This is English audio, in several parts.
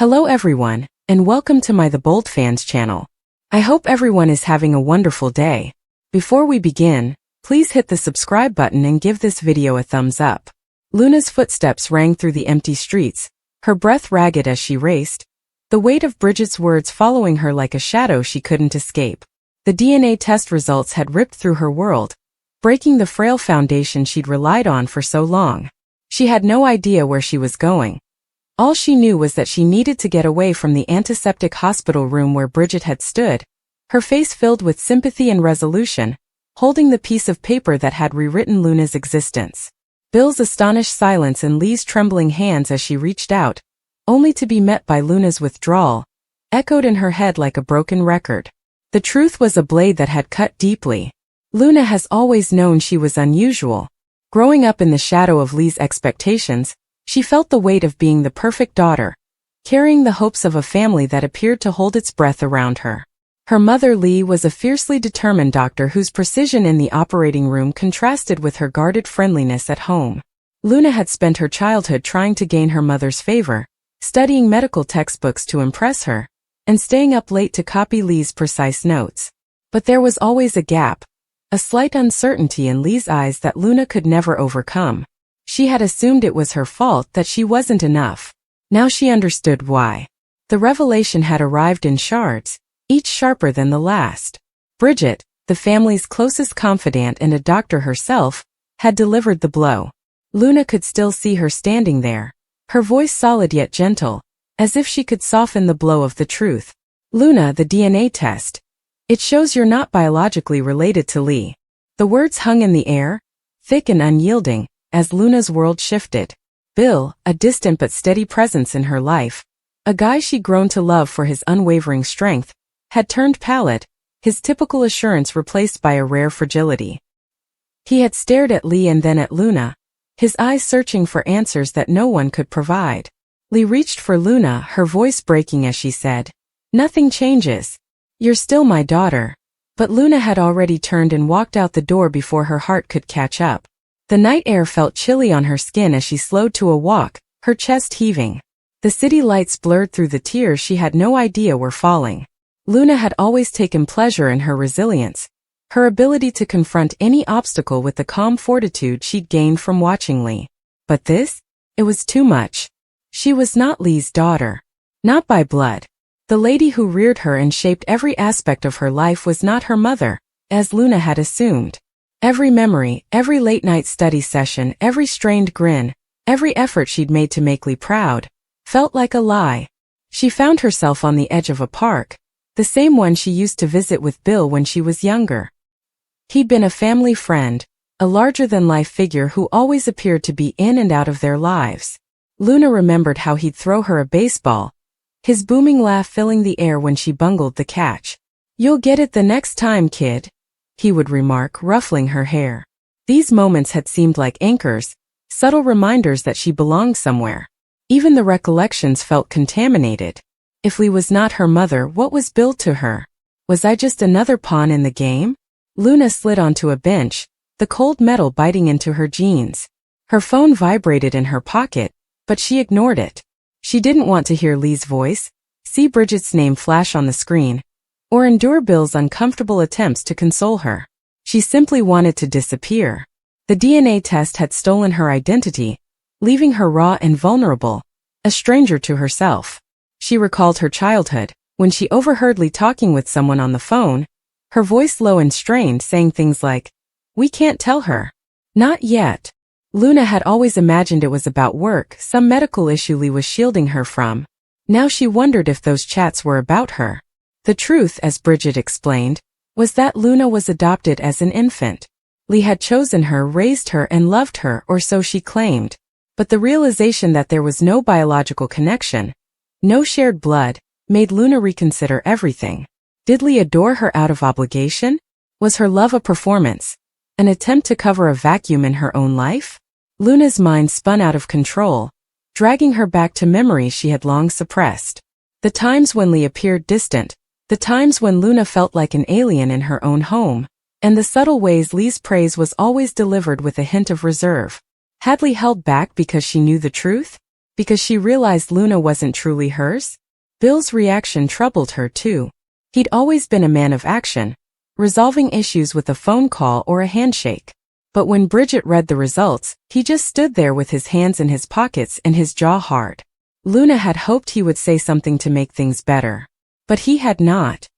Hello everyone, and welcome to my The Bold Fans channel. I hope everyone is having a wonderful day. Before we begin, please hit the subscribe button and give this video a thumbs up. Luna's footsteps rang through the empty streets, her breath ragged as she raced, the weight of Bridget's words following her like a shadow she couldn't escape. The DNA test results had ripped through her world, breaking the frail foundation she'd relied on for so long. She had no idea where she was going. All she knew was that she needed to get away from the antiseptic hospital room where Bridget had stood, her face filled with sympathy and resolution, holding the piece of paper that had rewritten Luna's existence. Bill's astonished silence and Lee's trembling hands as she reached out, only to be met by Luna's withdrawal, echoed in her head like a broken record. The truth was a blade that had cut deeply. Luna has always known she was unusual. Growing up in the shadow of Lee's expectations, she felt the weight of being the perfect daughter, carrying the hopes of a family that appeared to hold its breath around her. Her mother Lee was a fiercely determined doctor whose precision in the operating room contrasted with her guarded friendliness at home. Luna had spent her childhood trying to gain her mother's favor, studying medical textbooks to impress her, and staying up late to copy Lee's precise notes. But there was always a gap, a slight uncertainty in Lee's eyes that Luna could never overcome. She had assumed it was her fault that she wasn't enough. Now she understood why. The revelation had arrived in shards, each sharper than the last. Bridget, the family's closest confidant and a doctor herself, had delivered the blow. Luna could still see her standing there, her voice solid yet gentle, as if she could soften the blow of the truth. "Luna, the DNA test. It shows you're not biologically related to Lee." The words hung in the air, thick and unyielding, as Luna's world shifted. Bill, a distant but steady presence in her life, a guy she'd grown to love for his unwavering strength, had turned pallid, his typical assurance replaced by a rare fragility. He had stared at Lee and then at Luna, his eyes searching for answers that no one could provide. Lee reached for Luna, her voice breaking as she said, "Nothing changes. You're still my daughter." But Luna had already turned and walked out the door before her heart could catch up. The night air felt chilly on her skin as she slowed to a walk, her chest heaving. The city lights blurred through the tears she had no idea were falling. Luna had always taken pleasure in her resilience, her ability to confront any obstacle with the calm fortitude she'd gained from watching Lee. But this? It was too much. She was not Lee's daughter. Not by blood. The lady who reared her and shaped every aspect of her life was not her mother, as Luna had assumed. Every memory, every late-night study session, every strained grin, every effort she'd made to make Lee proud, felt like a lie. She found herself on the edge of a park, the same one she used to visit with Bill when she was younger. He'd been a family friend, a larger-than-life figure who always appeared to be in and out of their lives. Luna remembered how he'd throw her a baseball, his booming laugh filling the air when she bungled the catch. "You'll get it the next time, kid," he would remark, ruffling her hair. These moments had seemed like anchors, subtle reminders that she belonged somewhere. Even the recollections felt contaminated. If Lee was not her mother, what was Bill to her? Was I just another pawn in the game? Luna slid onto a bench, the cold metal biting into her jeans. Her phone vibrated in her pocket, but she ignored it. She didn't want to hear Lee's voice, see Bridget's name flash on the screen, or endure Bill's uncomfortable attempts to console her. She simply wanted to disappear. The DNA test had stolen her identity, leaving her raw and vulnerable, a stranger to herself. She recalled her childhood, when she overheard Lee talking with someone on the phone, her voice low and strained, saying things like, "We can't tell her." Not yet. Luna had always imagined it was about work, some medical issue Lee was shielding her from. Now she wondered if those chats were about her. The truth, as Bridget explained, was that Luna was adopted as an infant. Lee had chosen her, raised her, and loved her, or so she claimed. But the realization that there was no biological connection, no shared blood, made Luna reconsider everything. Did Lee adore her out of obligation? Was her love a performance, an attempt to cover a vacuum in her own life? Luna's mind spun out of control, dragging her back to memories she had long suppressed. The times when Lee appeared distant, the times when Luna felt like an alien in her own home, and the subtle ways Lee's praise was always delivered with a hint of reserve. Had Lee held back because she knew the truth? Because she realized Luna wasn't truly hers? Bill's reaction troubled her too. He'd always been a man of action, resolving issues with a phone call or a handshake. But when Bridget read the results, he just stood there with his hands in his pockets and his jaw hard. Luna had hoped he would say something to make things better. But he had not.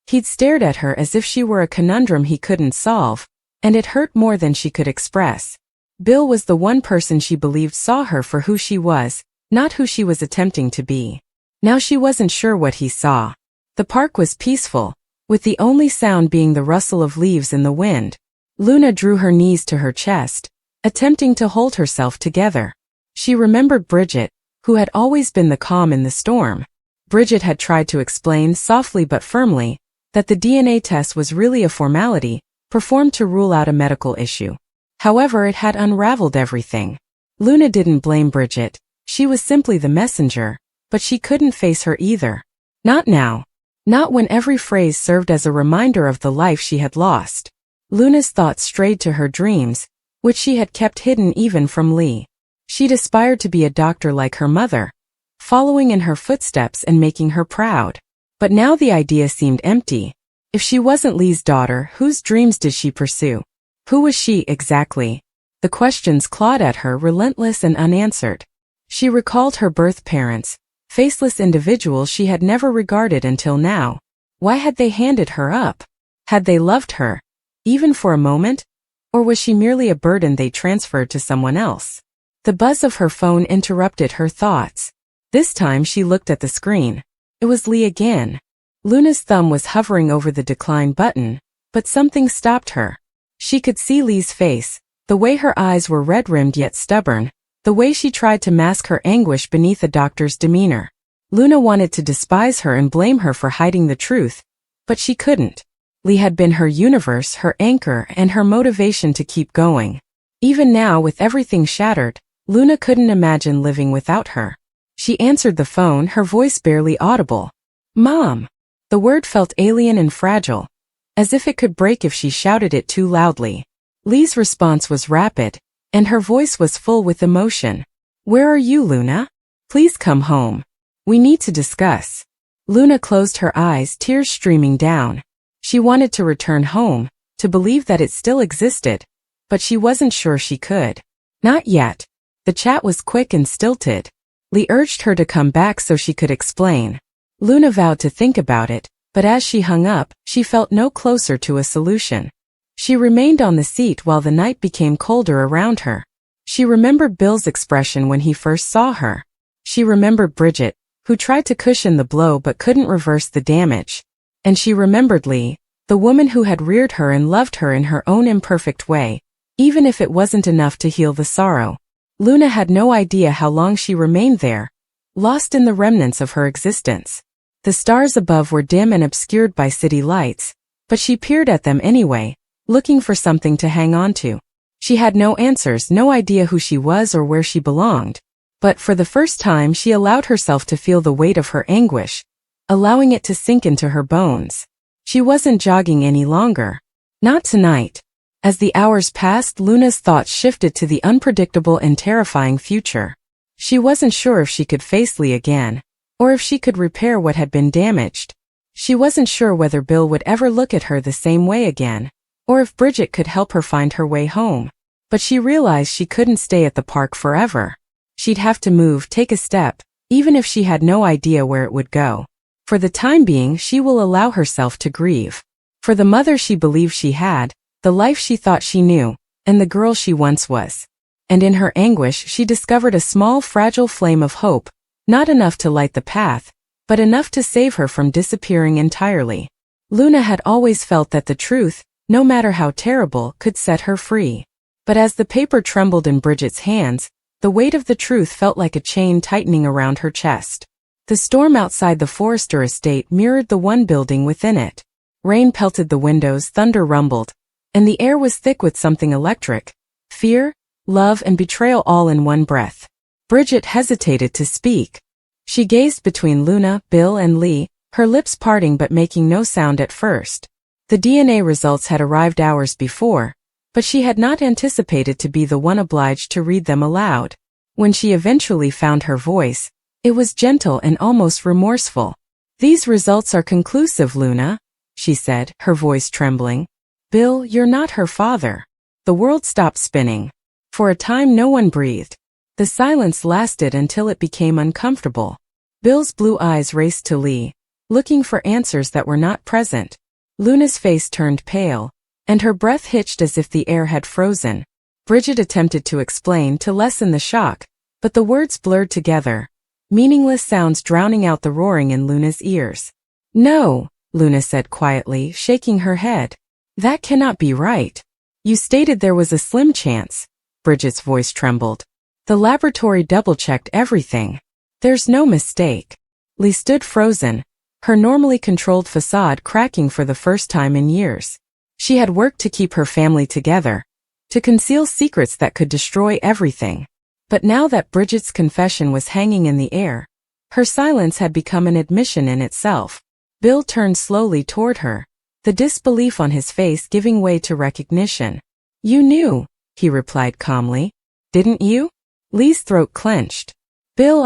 He'd stared at her as if she were a conundrum he couldn't solve, and it hurt more than she could express. Bill was the one person she believed saw her for who she was, not who she was attempting to be. Now she wasn't sure what he saw. The park was peaceful, with the only sound being the rustle of leaves in the wind. Luna drew her knees to her chest, attempting to hold herself together. She remembered Bridget, who had always been the calm in the storm. Bridget had tried to explain softly but firmly that the DNA test was really a formality, performed to rule out a medical issue. However, it had unraveled everything. Luna didn't blame Bridget, she was simply the messenger, but she couldn't face her either. Not now. Not when every phrase served as a reminder of the life she had lost. Luna's thoughts strayed to her dreams, which she had kept hidden even from Lee. She'd aspired to be a doctor like her mother, following in her footsteps and making her proud. But now the idea seemed empty. If she wasn't Lee's daughter, whose dreams did she pursue? Who was she exactly? The questions clawed at her, relentless and unanswered. She recalled her birth parents, faceless individuals she had never regarded until now. Why had they handed her up? Had they loved her, even for a moment? Or was she merely a burden they transferred to someone else? The buzz of her phone interrupted her thoughts. This time she looked at the screen. It was Lee again. Luna's thumb was hovering over the decline button, but something stopped her. She could see Lee's face, the way her eyes were red-rimmed yet stubborn, the way she tried to mask her anguish beneath the doctor's demeanor. Luna wanted to despise her and blame her for hiding the truth, but she couldn't. Lee had been her universe, her anchor, and her motivation to keep going. Even now, with everything shattered, Luna couldn't imagine living without her. She answered the phone, her voice barely audible. "Mom." The word felt alien and fragile, as if it could break if she shouted it too loudly. Lee's response was rapid, and her voice was full with emotion. "Where are you, Luna? Please come home. We need to discuss." Luna closed her eyes, tears streaming down. She wanted to return home, to believe that it still existed, but she wasn't sure she could. Not yet. The chat was quick and stilted. Lee urged her to come back so she could explain. Luna vowed to think about it, but as she hung up, she felt no closer to a solution. She remained on the seat while the night became colder around her. She remembered Bill's expression when he first saw her. She remembered Bridget, who tried to cushion the blow but couldn't reverse the damage. And she remembered Lee, the woman who had reared her and loved her in her own imperfect way, even if it wasn't enough to heal the sorrow. Luna had no idea how long she remained there, lost in the remnants of her existence. The stars above were dim and obscured by city lights, but she peered at them anyway, looking for something to hang on to. She had no answers, no idea who she was or where she belonged. But for the first time she allowed herself to feel the weight of her anguish, allowing it to sink into her bones. She wasn't jogging any longer. Not tonight. As the hours passed, Luna's thoughts shifted to the unpredictable and terrifying future. She wasn't sure if she could face Lee again, or if she could repair what had been damaged. She wasn't sure whether Bill would ever look at her the same way again, or if Bridget could help her find her way home. But she realized she couldn't stay at the park forever. She'd have to move, take a step, even if she had no idea where it would go. For the time being, she will allow herself to grieve. For the mother she believed she had, the life she thought she knew, and the girl she once was. And in her anguish she discovered a small fragile flame of hope, not enough to light the path, but enough to save her from disappearing entirely. Luna had always felt that the truth, no matter how terrible, could set her free. But as the paper trembled in Bridget's hands, the weight of the truth felt like a chain tightening around her chest. The storm outside the Forrester estate mirrored the one building within it. Rain pelted the windows, thunder rumbled, and the air was thick with something electric. Fear, love, and betrayal all in one breath. Bridget hesitated to speak. She gazed between Luna, Bill, and Lee, her lips parting but making no sound at first. The DNA results had arrived hours before, but she had not anticipated to be the one obliged to read them aloud. When she eventually found her voice, it was gentle and almost remorseful. "These results are conclusive, Luna," she said, her voice trembling. "Bill, you're not her father." The world stopped spinning. For a time no one breathed. The silence lasted until it became uncomfortable. Bill's blue eyes raced to Lee, looking for answers that were not present. Luna's face turned pale, and her breath hitched as if the air had frozen. Bridget attempted to explain to lessen the shock, but the words blurred together, meaningless sounds drowning out the roaring in Luna's ears. "No," Luna said quietly, shaking her head. "That cannot be right. You stated there was a slim chance." Bridget's voice trembled. "The laboratory double-checked everything. There's no mistake." Lee stood frozen, her normally controlled facade cracking for the first time in years. She had worked to keep her family together, to conceal secrets that could destroy everything. But now that Bridget's confession was hanging in the air, her silence had become an admission in itself. Bill turned slowly toward her, the disbelief on his face giving way to recognition. "You knew," he replied calmly. "Didn't you?" Lee's throat clenched. "Bill,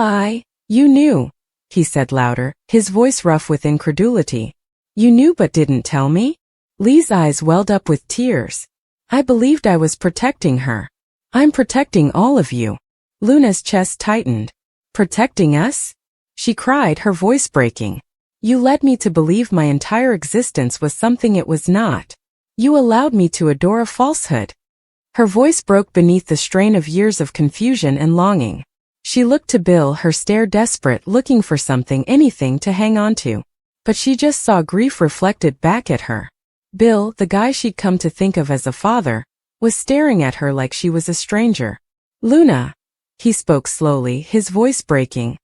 you knew," he said louder, his voice rough with incredulity. "You knew but didn't tell me?" Lee's eyes welled up with tears. "I believed I was protecting her. I'm protecting all of you." Luna's chest tightened. "Protecting us?" she cried, her voice breaking. "You led me to believe my entire existence was something it was not. You allowed me to adore a falsehood." Her voice broke beneath the strain of years of confusion and longing. She looked to Bill, her stare desperate, looking for something, anything to hang on to. But she just saw grief reflected back at her. Bill, the guy she'd come to think of as a father, was staring at her like she was a stranger. "Luna," he spoke slowly, his voice breaking.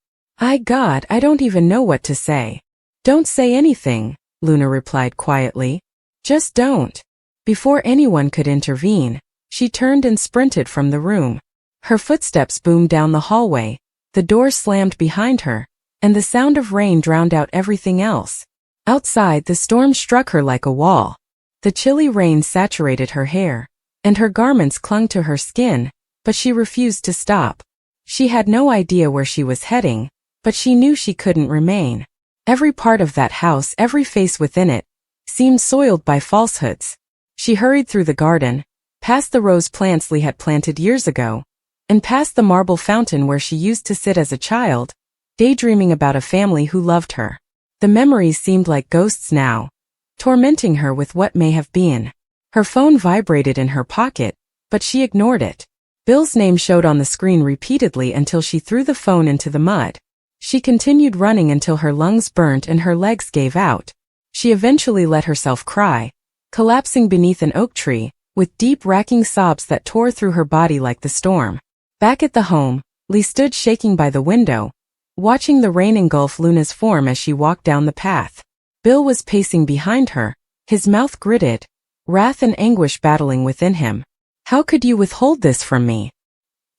God, I don't even know what to say." "Don't say anything," Luna replied quietly. "Just don't." Before anyone could intervene, she turned and sprinted from the room. Her footsteps boomed down the hallway, the door slammed behind her, and the sound of rain drowned out everything else. Outside, the storm struck her like a wall. The chilly rain saturated her hair, and her garments clung to her skin, but she refused to stop. She had no idea where she was heading, but she knew she couldn't remain. Every part of that house, every face within it, seemed soiled by falsehoods. She hurried through the garden, past the rose plants Lee had planted years ago, and past the marble fountain where she used to sit as a child, daydreaming about a family who loved her. The memories seemed like ghosts now, tormenting her with what may have been. Her phone vibrated in her pocket, but she ignored it. Bill's name showed on the screen repeatedly until she threw the phone into the mud. She continued running until her lungs burnt and her legs gave out. She eventually let herself cry, collapsing beneath an oak tree, with deep racking sobs that tore through her body like the storm. Back at the home, Lee stood shaking by the window, watching the rain engulf Luna's form as she walked down the path. Bill was pacing behind her, his mouth gritted, wrath and anguish battling within him. "How could you withhold this from me?"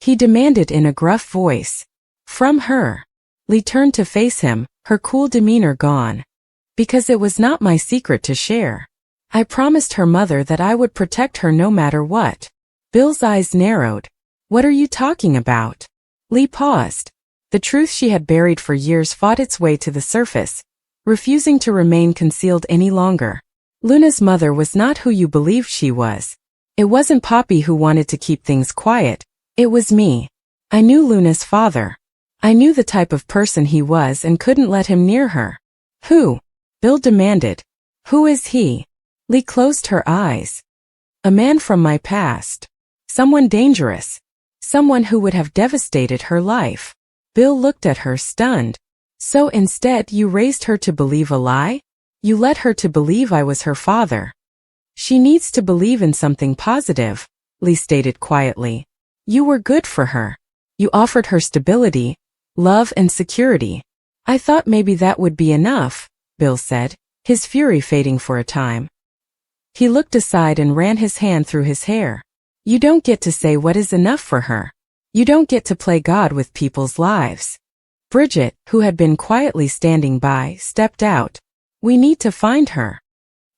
he demanded in a gruff voice. "From her." Lee turned to face him, her cool demeanor gone. "Because it was not my secret to share. I promised her mother that I would protect her no matter what." Bill's eyes narrowed. "What are you talking about?" Lee paused. The truth she had buried for years fought its way to the surface, refusing to remain concealed any longer. "Luna's mother was not who you believed she was. It wasn't Poppy who wanted to keep things quiet, it was me. I knew Luna's father. I knew the type of person he was and couldn't let him near her." "Who?" Bill demanded. "Who is he?" Lee closed her eyes. "A man from my past. Someone dangerous. Someone who would have devastated her life." Bill looked at her, stunned. "So instead you raised her to believe a lie? You led her to believe I was her father." "She needs to believe in something positive," Lee stated quietly. "You were good for her. You offered her stability, love and security." "I thought maybe that would be enough," Bill said, his fury fading for a time. He looked aside and ran his hand through his hair. "You don't get to say what is enough for her. You don't get to play God with people's lives." Bridget, who had been quietly standing by, stepped out. "We need to find her.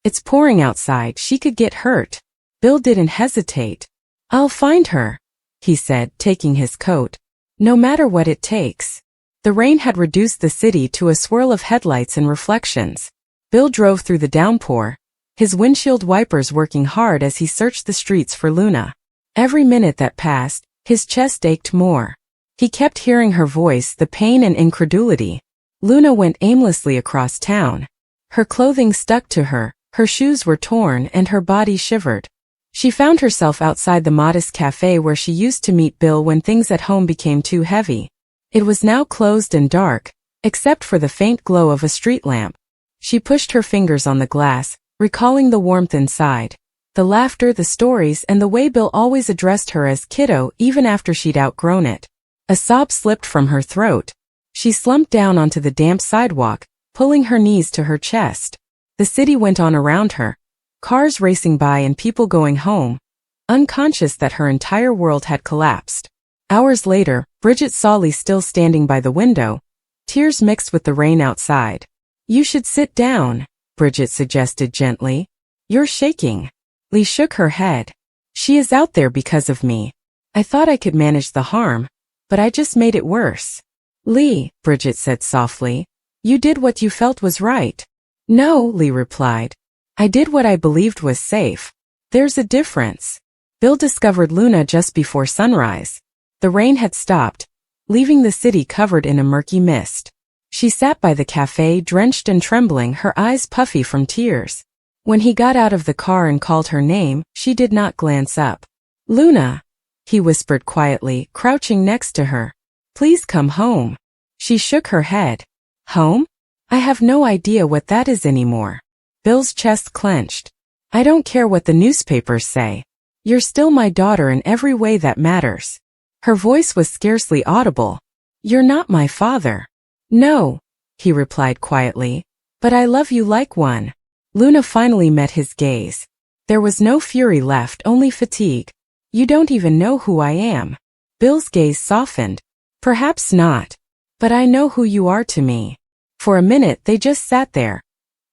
It's pouring outside, she could get hurt." Bill didn't hesitate. "I'll find her," he said, taking his coat. No matter what it takes. The rain had reduced the city to a swirl of headlights and reflections. Bill drove through the downpour, his windshield wipers working hard as he searched the streets for Luna. Every minute that passed, his chest ached more. He kept hearing her voice, the pain and incredulity. Luna went aimlessly across town. Her clothing stuck to her, her shoes were torn, and her body shivered. She found herself outside the modest cafe where she used to meet Bill when things at home became too heavy. It was now closed and dark, except for the faint glow of a street lamp. She pushed her fingers on the glass, recalling the warmth inside, the laughter, the stories, and the way Bill always addressed her as kiddo even after she'd outgrown it. A sob slipped from her throat. She slumped down onto the damp sidewalk, pulling her knees to her chest. The city went on around her, cars racing by and people going home, unconscious that her entire world had collapsed. Hours later, Bridget saw Lee still standing by the window, tears mixed with the rain outside. "You should sit down," Bridget suggested gently. "You're shaking." Lee shook her head. "She is out there because of me. I thought I could manage the harm, but I just made it worse." "Lee," Bridget said softly, "you did what you felt was right." "No," Lee replied. "I did what I believed was safe. There's a difference." Bill discovered Luna just before sunrise. The rain had stopped, leaving the city covered in a murky mist. She sat by the cafe, drenched and trembling, her eyes puffy from tears. When he got out of the car and called her name, she did not glance up. "Luna," he whispered quietly, crouching next to her. "Please come home." She shook her head. "Home? I have no idea what that is anymore." Bill's chest clenched. "I don't care what the newspapers say. You're still my daughter in every way that matters." Her voice was scarcely audible. "You're not my father." "No," he replied quietly, "but I love you like one." Luna finally met his gaze. There was no fury left, only fatigue. "You don't even know who I am." Bill's gaze softened. "Perhaps not. But I know who you are to me." For a minute they just sat there,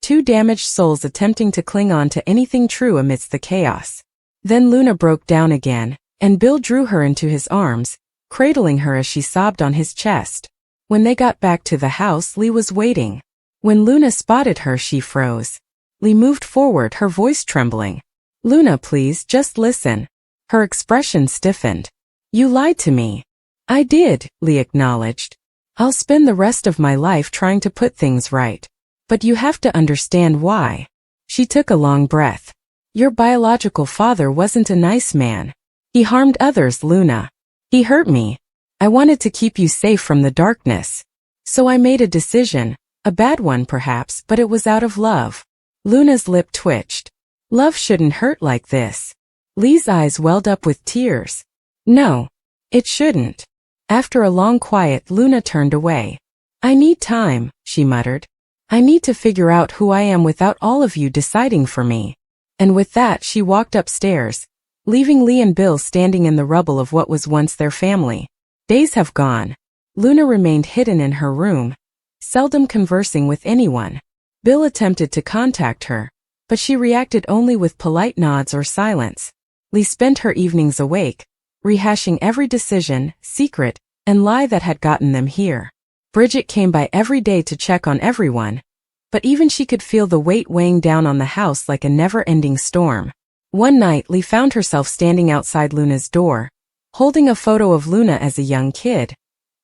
two damaged souls attempting to cling on to anything true amidst the chaos. Then Luna broke down again, and Bill drew her into his arms, cradling her as she sobbed on his chest. When they got back to the house, Lee was waiting. When Luna spotted her, she froze. Lee moved forward, her voice trembling. "Luna, please, just listen." Her expression stiffened. "You lied to me." "I did," Lee acknowledged. "I'll spend the rest of my life trying to put things right. But you have to understand why." She took a long breath. "Your biological father wasn't a nice man. He harmed others, Luna. He hurt me. I wanted to keep you safe from the darkness. So I made a decision, a bad one perhaps, but it was out of love." Luna's lip twitched. "Love shouldn't hurt like this." Lee's eyes welled up with tears. "No, it shouldn't." After a long quiet, Luna turned away. "I need time," she muttered. "I need to figure out who I am without all of you deciding for me." And with that she walked upstairs, leaving Lee and Bill standing in the rubble of what was once their family. Days have gone. Luna remained hidden in her room, seldom conversing with anyone. Bill attempted to contact her, but she reacted only with polite nods or silence. Lee spent her evenings awake, rehashing every decision, secret, and lie that had gotten them here. Bridget came by every day to check on everyone, but even she could feel the weight weighing down on the house like a never-ending storm. One night, Lee found herself standing outside Luna's door, holding a photo of Luna as a young kid,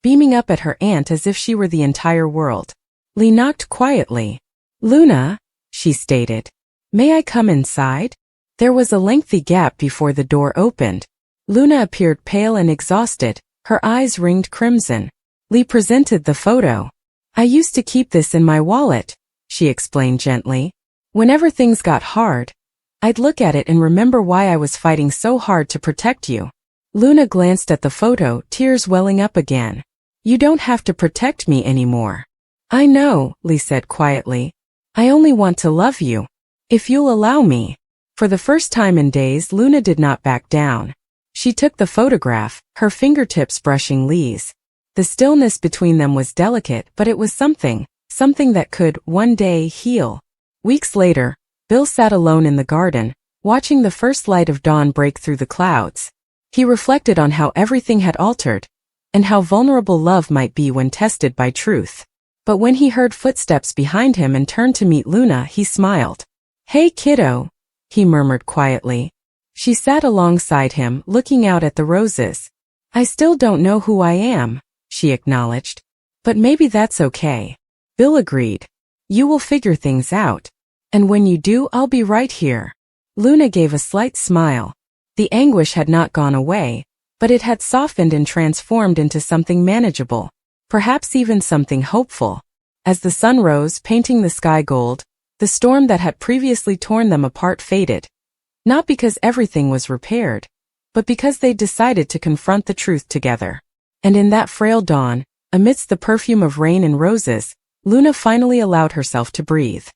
beaming up at her aunt as if she were the entire world. Lee knocked quietly. "Luna," she stated, "may I come inside?" There was a lengthy gap before the door opened. Luna appeared pale and exhausted, her eyes ringed crimson. Lee presented the photo. "I used to keep this in my wallet," she explained gently. "Whenever things got hard, I'd look at it and remember why I was fighting so hard to protect you." Luna glanced at the photo, tears welling up again. "You don't have to protect me anymore." "I know," Lee said quietly. "I only want to love you. If you'll allow me." For the first time in days, Luna did not back down. She took the photograph, her fingertips brushing Lee's. The stillness between them was delicate, but it was something that could, one day, heal. Weeks later, Bill sat alone in the garden, watching the first light of dawn break through the clouds. He reflected on how everything had altered, and how vulnerable love might be when tested by truth. But when he heard footsteps behind him and turned to meet Luna, he smiled. "Hey kiddo," he murmured quietly. She sat alongside him, looking out at the roses. "I still don't know who I am," she acknowledged. "But maybe that's okay." Bill agreed. "You will figure things out. And when you do, I'll be right here." Luna gave a slight smile. The anguish had not gone away, but it had softened and transformed into something manageable, perhaps even something hopeful. As the sun rose, painting the sky gold, the storm that had previously torn them apart faded. Not because everything was repaired, but because they decided to confront the truth together. And in that frail dawn, amidst the perfume of rain and roses, Luna finally allowed herself to breathe.